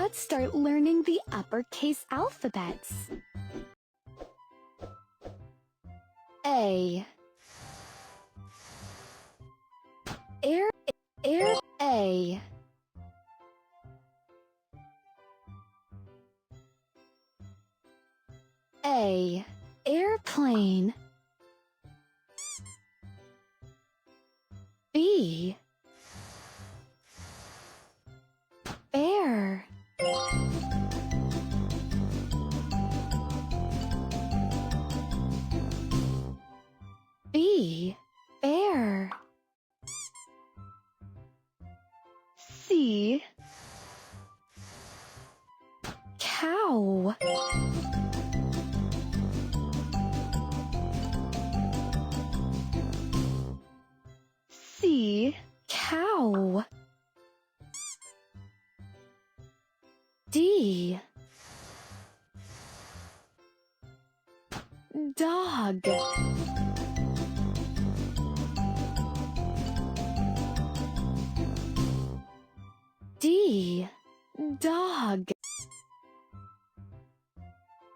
Let's start learning the uppercase alphabets. A. A. A. Airplane. B. Bear. B. Bear. C. Cow. C. Cow. D. Dog. D. Dog.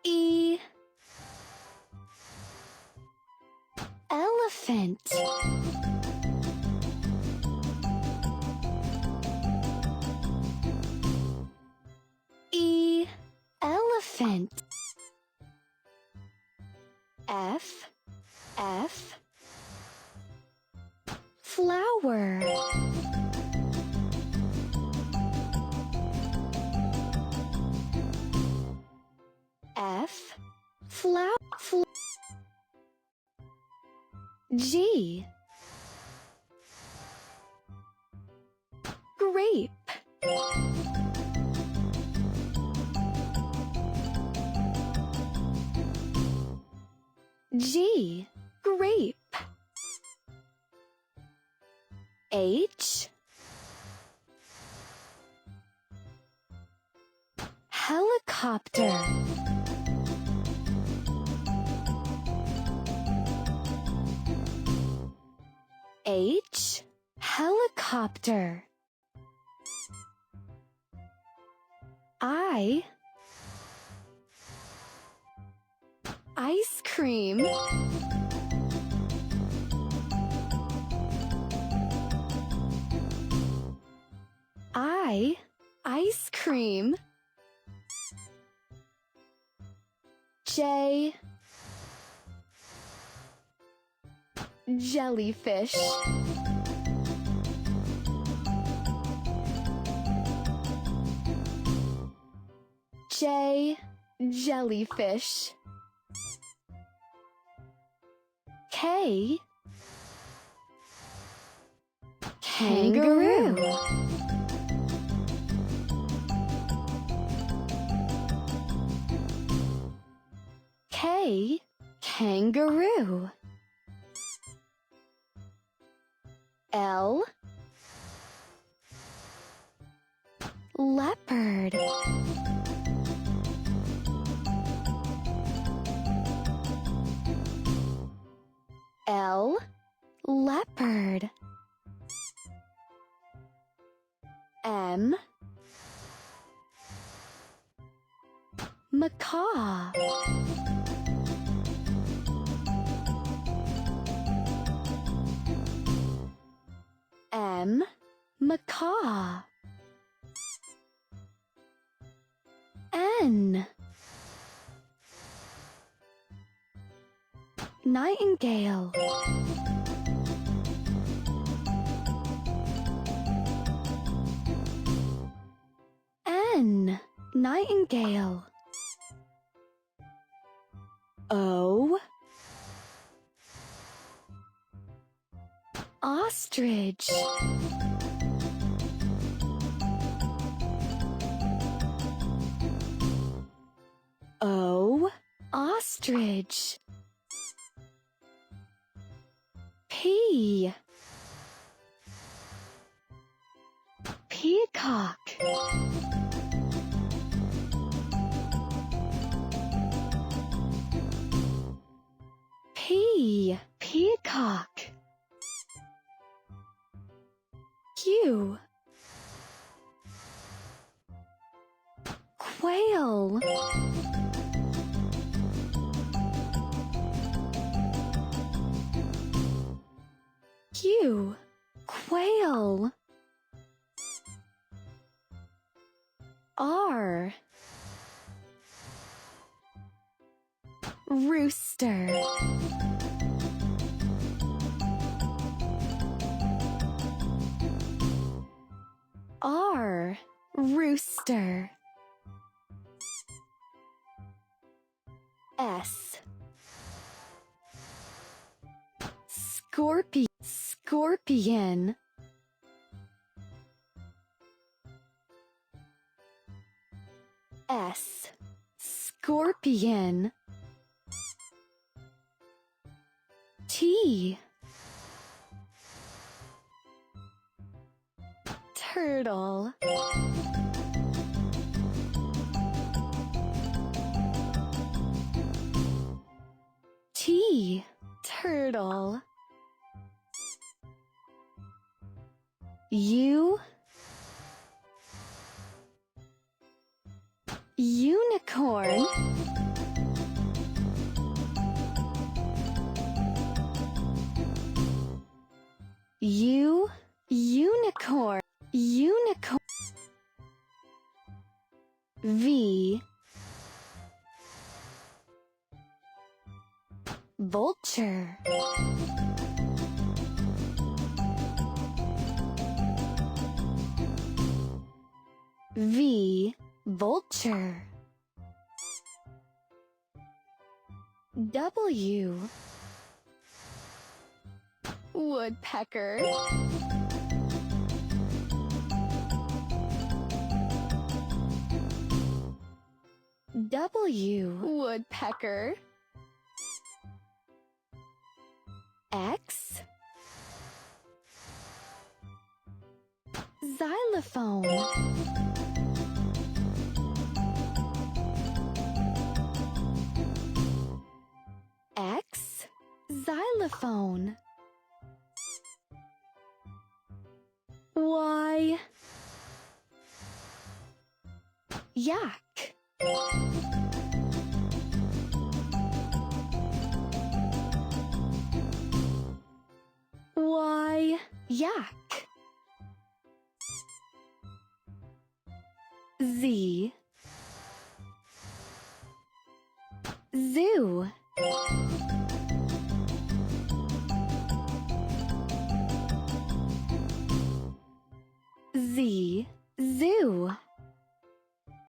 E. Elephant. E. Elephant. F. Flower. F. G. Grape. G. Grape. H. Helicopter. H. Helicopter. I. Ice cream. I. Ice cream. J. Jellyfish. J. Jellyfish. K. Kangaroo. K. Kangaroo. L. Leopard. L. Leopard. M. Macaw. M. Macaw. N. Nightingale. N. Nightingale. O. Ostrich. O. Ostrich. P. Peacock. P. Peacock. Q. quail. Q, quail. R, rooster. R, rooster. S, scorpion. S, scorpion. T, turtle. T, turtle. U, unicorn. U, unicorn. V, vulture. V, vulture. W, woodpecker. W, woodpecker. X, xylophone. X, xylophone. Y, yak. Y, yak. Z, zoo. Z, zoo.